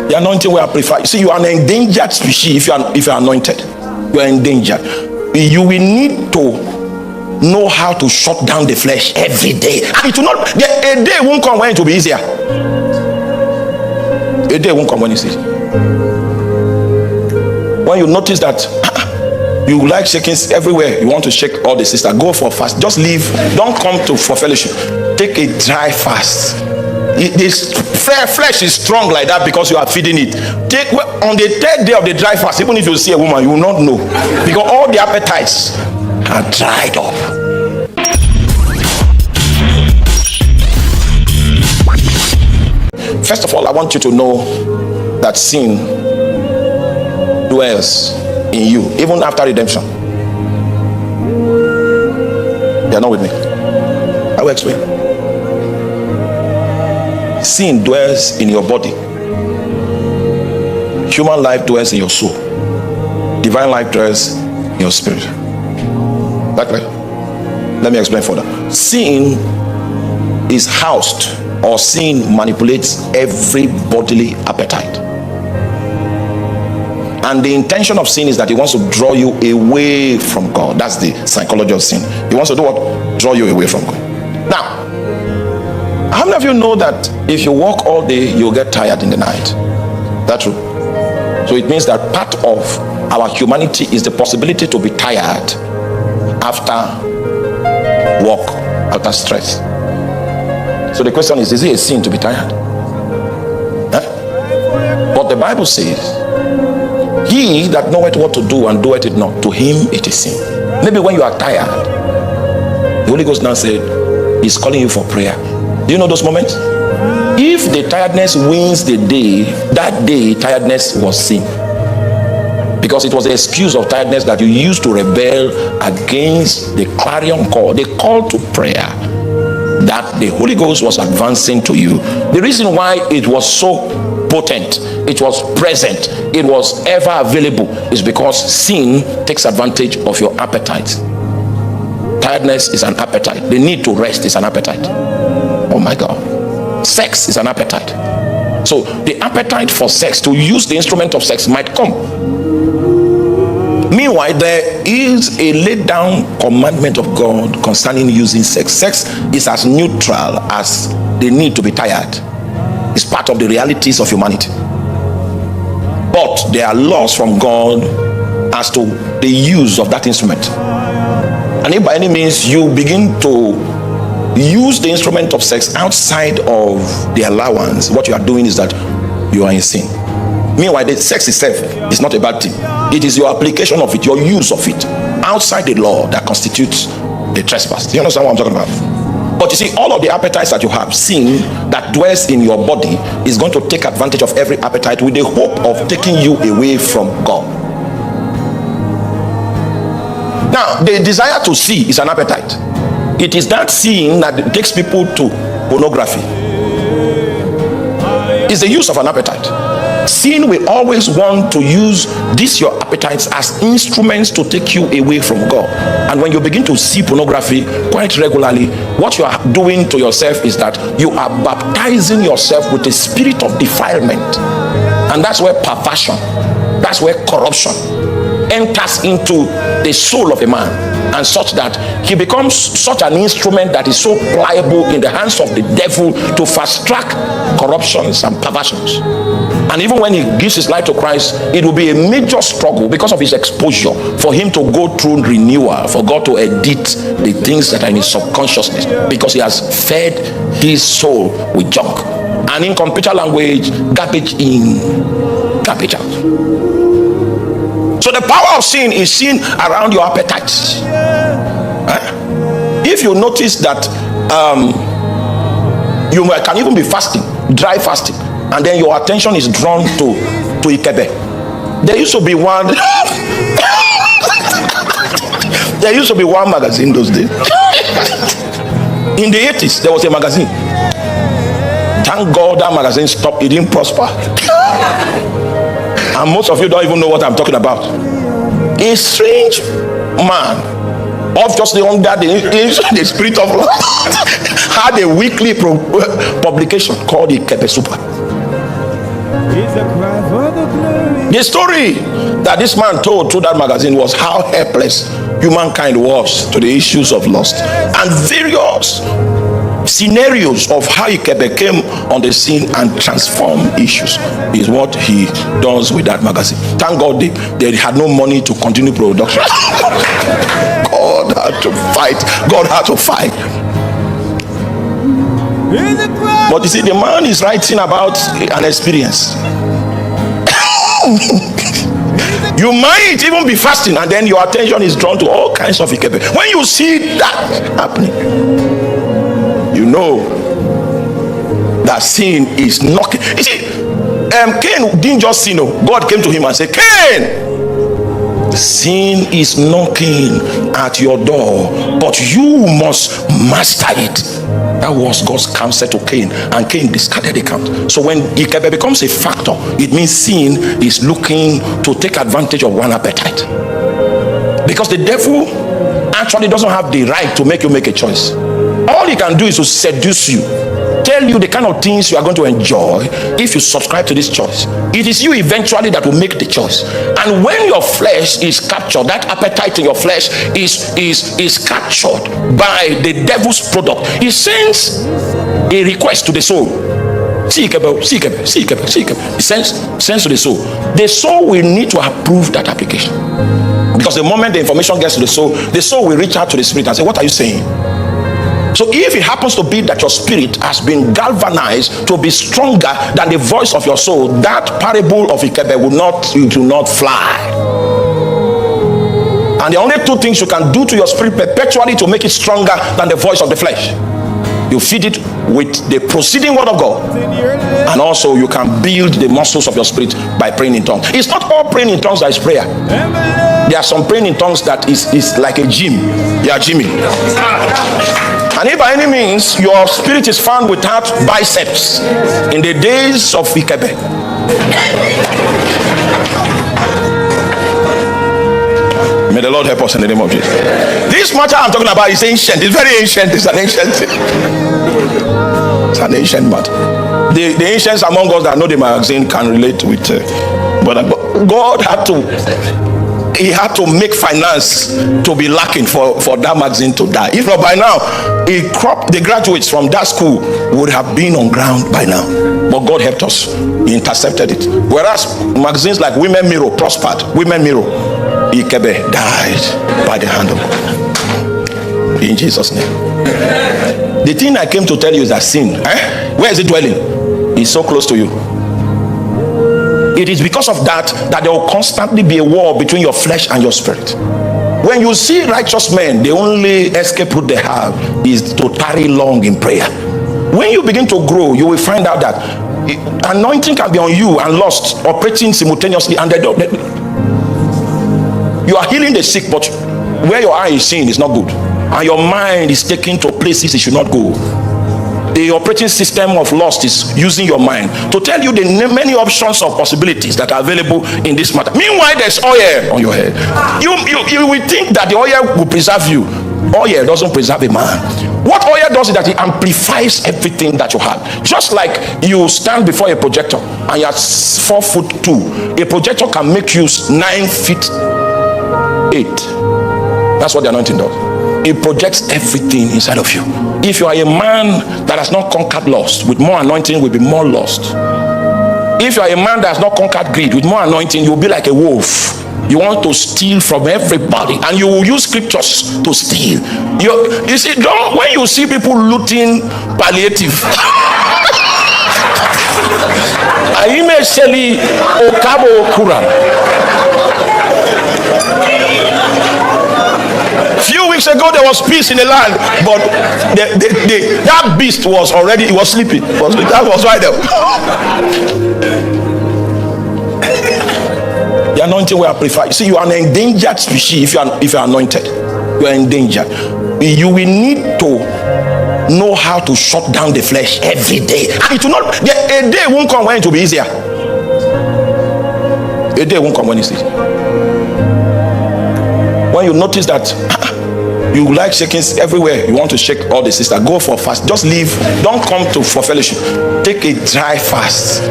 The anointing will amplify. See, you are an endangered species if you are anointed. You are endangered. You will need to know how to shut down the flesh every day. And it will not, a day won't come when it will be easier. A day won't come when it's easy. When you notice that you like shaking everywhere, you want to shake all the sisters, go for fast. Just leave. Don't come for fellowship. Take a dry fast. This flesh is strong like that because you are feeding it. On the third day of the dry fast, even if you see a woman, you will not know, because all the appetites are dried up. First of all, I want you to know that sin dwells in you even after redemption. You are not with me? I will explain. Sin dwells in your body. Human life dwells in your soul. Divine life dwells in your spirit. That way. Let me explain further. Sin is housed, or sin manipulates every bodily appetite. And the intention of sin is that it wants to draw you away from God. That's the psychology of sin. It wants to do what? Draw you away from God. Now, how many of you know that if you walk all day, you'll get tired in the night? That's true. So it means that part of our humanity is the possibility to be tired after work, after stress. So the question is it a sin to be tired? But the Bible says, he that knoweth what to do and doeth it not, to him it is sin. Maybe when you are tired, the Holy Ghost now said, he's calling you for prayer. Do you know those moments? If the tiredness wins the day, that day tiredness was sin. Because it was the excuse of tiredness that you used to rebel against the clarion call, the call to prayer that the Holy Ghost was advancing to you. The reason why it was so potent, it was present, it was ever available, is because sin takes advantage of your appetite. Tiredness is an appetite. The need to rest is an appetite. Oh my God. Sex is an appetite. So the appetite for sex, to use the instrument of sex, might come. Meanwhile, there is a laid down commandment of God concerning using sex. Sex is as neutral as the need to be tired. It's part of the realities of humanity. But there are laws from God as to the use of that instrument. And if by any means you begin to use the instrument of sex outside of the allowance, what you are doing is that you are in sin. Meanwhile, the sex itself is not a bad thing. It is your application of it, your use of it outside the law that constitutes the trespass. Do you understand what I'm talking about? But you see, all of the appetites that you have, sin that dwells in your body is going to take advantage of every appetite with the hope of taking you away from God. Now, the desire to see is an appetite. It is that seeing that takes people to pornography. It's the use of an appetite. Sin will always want to use these your appetites as instruments to take you away from God. And when you begin to see pornography quite regularly, what you are doing to yourself is that you are baptizing yourself with a spirit of defilement. And that's where perversion, that's where corruption enters into the soul of a man, and such that he becomes such an instrument that is so pliable in the hands of the devil to fast track corruptions and perversions. And even when he gives his life to Christ, it will be a major struggle because of his exposure for him to go through renewal, for God to edit the things that are in his subconsciousness, because he has fed his soul with junk. And in computer language, garbage in, garbage out. So the power of sin is seen around your appetites. If you notice that you can even be fasting, dry fasting, and then your attention is drawn to Ikebe. There used to be one there used to be one magazine those days. In the 80s, there was a magazine. Thank God that magazine stopped. It didn't prosper. And most of you don't even know what I'm talking about. A strange man, obviously under the spirit of love, had a weekly publication called the Kepe Super. The story that this man told through that magazine was how helpless humankind was to the issues of lust, and various scenarios of how he became on the scene and transform issues is what he does with that magazine. Thank God they had no money to continue production. God had to fight. God had to fight. But you see, the man is writing about an experience. You might even be fasting and then your attention is drawn to all kinds of ikebe. When you see that happening, you know that sin is knocking. You see, Cain didn't just sin. God came to him and said, Cain, sin is knocking at your door, but you must master it. That was God's counsel to Cain, and Cain discarded the count. So when ikebe becomes a factor, it means sin is looking to take advantage of one appetite, because the devil actually doesn't have the right to make you make a choice. All he can do is to seduce you, tell you the kind of things you are going to enjoy if you subscribe to this choice. It is you eventually that will make the choice. And when your flesh is captured, that appetite in your flesh is captured by the devil's product. He sends a request to the soul. He sends to the soul. The soul will need to approve that application, because the moment the information gets to the soul will reach out to the spirit and say, what are you saying? So if it happens to be that your spirit has been galvanized to be stronger than the voice of your soul, that parable of ikebe will not fly. And the only two things you can do to your spirit perpetually to make it stronger than the voice of the flesh: you feed it with the proceeding word of God, and also you can build the muscles of your spirit by praying in tongues. It's not all praying in tongues that is prayer. There are some praying in tongues that is like a gym. You are gymming. And if by any means your spirit is found without biceps in the days of ikebe, may the Lord help us in the name of Jesus. This matter I'm talking about is ancient. It's very ancient. It's an ancient thing. It's an ancient matter. The ancients among us that know the magazine can relate with but God had to make finance to be lacking for that magazine to die. If not, by now the graduates from that school would have been on ground by now. But God helped us. He intercepted it. Whereas magazines like Women Mirror prospered. Women Mirror, ikebe died by the hand of God. In Jesus' name. The thing I came to tell you is that sin, where is it dwelling? It's so close to you. It is because of that there will constantly be a war between your flesh and your spirit. When you see righteous men, the only escape route they have is to tarry long in prayer. When you begin to grow, you will find out that anointing can be on you and lust operating simultaneously, and you are healing the sick, but where your eye is seeing is not good, and your mind is taken to places it should not go. The operating system of lust is using your mind to tell you the many options of possibilities that are available in this matter. Meanwhile, there's oil on your head. You will think that the oil will preserve you. Oil doesn't preserve a man. What oil does is that it amplifies everything that you have. Just like you stand before a projector and you're 4'2", a projector can make you 9'8". That's what the anointing does. It projects everything inside of you. If you are a man that has not conquered lust, with more anointing will be more lust. If you are a man that has not conquered greed, with more anointing you will be like a wolf. You want to steal from everybody, and you will use scriptures to steal. You see, when you see people looting palliative, Aime Sheli Okabo Kura. Few weeks ago there was peace in the land, but that beast was sleeping. That was right there. The anointing will amplify. See, you are an endangered species. If you are anointed, you are endangered. You will need to know how to shut down the flesh every day. It will not. A day won't come when it will be easier. A day won't come when it's easier. When you notice that you like shaking everywhere, you want to shake all the sisters, go for fast. Just leave. Don't come for fellowship. Take a dry fast.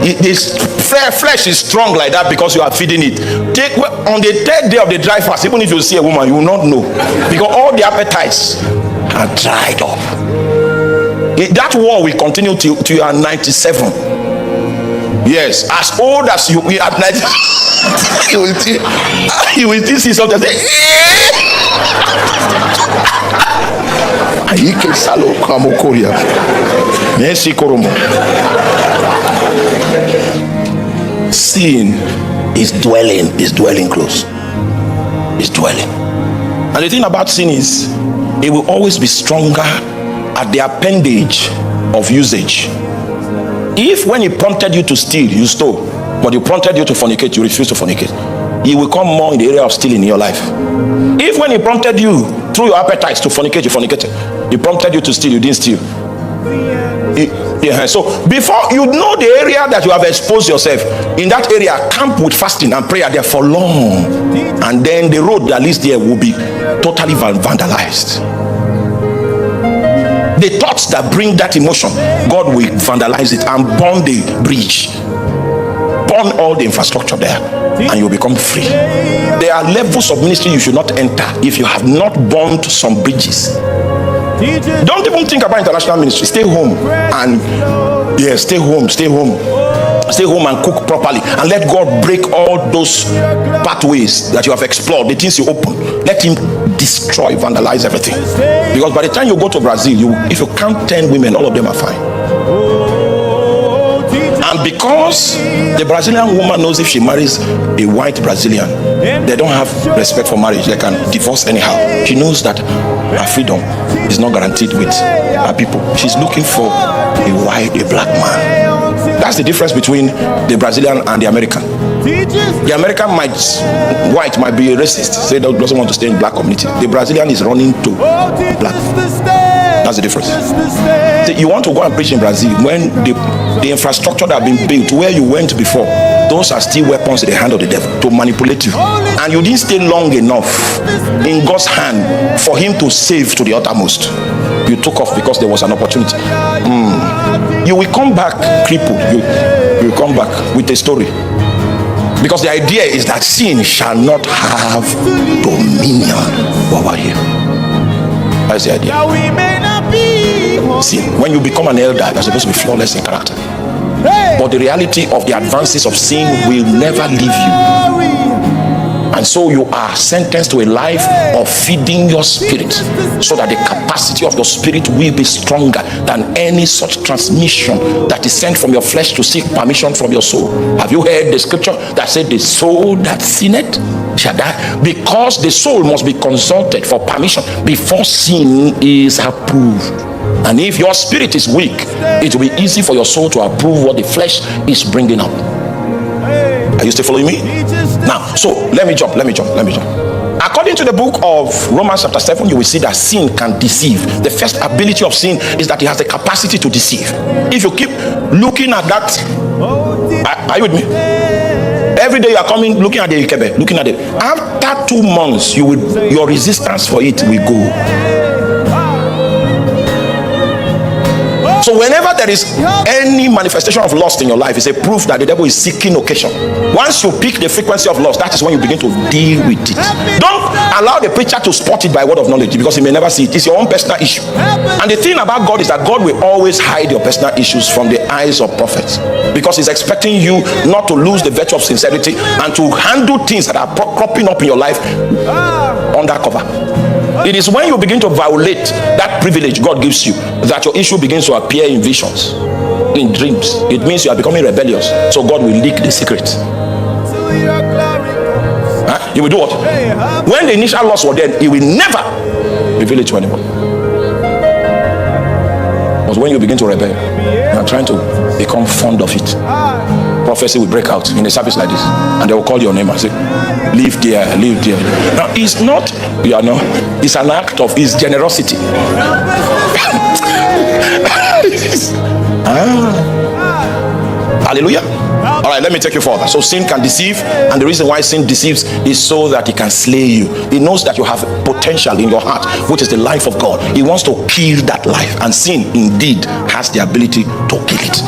This flesh is strong like that because you are feeding it. On the third day of the dry fast, even if you see a woman, you will not know, because all the appetites are dried up. That war will continue till you are 97. Yes, as old as you are at 90, you will still see something. Sin is dwelling close. It's dwelling. And the thing about sin is, it will always be stronger at the appendage of usage. If when he prompted you to steal, you stole, but he prompted you to fornicate, you refuse to fornicate, he will come more in the area of stealing in your life. If when he prompted you through your appetites to fornicate, you fornicated, he prompted you to steal, you didn't steal. So before you know the area that you have exposed yourself, in that area, camp with fasting and prayer there for long, and then the road that leads there will be totally vandalized. The thoughts that bring that emotion, God will vandalize it and burn the bridge, burn all the infrastructure there, and you become free. There are levels of ministry you should not enter if you have not burned some bridges. Don't even think about international ministry. Stay home and stay home and cook properly, and let God break all those pathways that you have explored, the things you open. Let him destroy, vandalize everything. Because by the time you go to Brazil, if you count 10 women, all of them are fine. And because the Brazilian woman knows if she marries a white Brazilian, they don't have respect for marriage. They can divorce anyhow. She knows that her freedom is not guaranteed with her people. She's looking for a black man. That's the difference between the Brazilian and the American. The American white might be a racist, say that doesn't want to stay in black community. The Brazilian is running to black. That's the difference. You want to go and preach in Brazil when the infrastructure that have been built where you went before, those are still weapons in the hand of the devil to manipulate you, and you didn't stay long enough in God's hand for him to save to the uttermost. You took off because there was an opportunity. You will come back crippled. You will come back with a story, because the idea is that sin shall not have dominion over you. That's the idea. See, when you become an elder, you're supposed to be flawless in character. But the reality of the advances of sin will never leave you. And so you are sentenced to a life of feeding your spirit, so that the capacity of your spirit will be stronger than any such transmission that is sent from your flesh to seek permission from your soul. Have you heard the scripture that said, the soul that sinneth shall die? Because the soul must be consulted for permission before sin is approved. And if your spirit is weak, it will be easy for your soul to approve what the flesh is bringing up. Are you still following me? Now, so let me jump. According to the book of Romans chapter 7, you will see that sin can deceive. The first ability of sin is that it has the capacity to deceive. If you keep looking at that, are you with me? Every day you are coming, looking at the ikebe, looking at it. After 2 months, your resistance for it will go. So whenever there is any manifestation of lust in your life, it's a proof that the devil is seeking occasion. Once you pick the frequency of lust, that is when you begin to deal with it. Don't allow the preacher to spot it by word of knowledge, because he may never see it. It's your own personal issue. And the thing about God is that God will always hide your personal issues from the eyes of prophets, because he's expecting you not to lose the virtue of sincerity and to handle things that are cropping up in your life undercover. It is when you begin to violate that privilege God gives you that your issue begins to appear in visions, in dreams. It means you are becoming rebellious, so God will leak the secret. You will do what? When the initial loss was there, he will never reveal it to anyone. But when you begin to rebel, you are trying to become fond of it, prophecy will break out in a service like this, and they will call your name and say, live there. Now it's not, it's an act of his generosity. Hallelujah. All right, let me take you further. So sin can deceive, and the reason why sin deceives is so that it can slay you. He knows that you have potential in your heart, which is the life of God. He wants to kill that life, and sin indeed has the ability to kill it.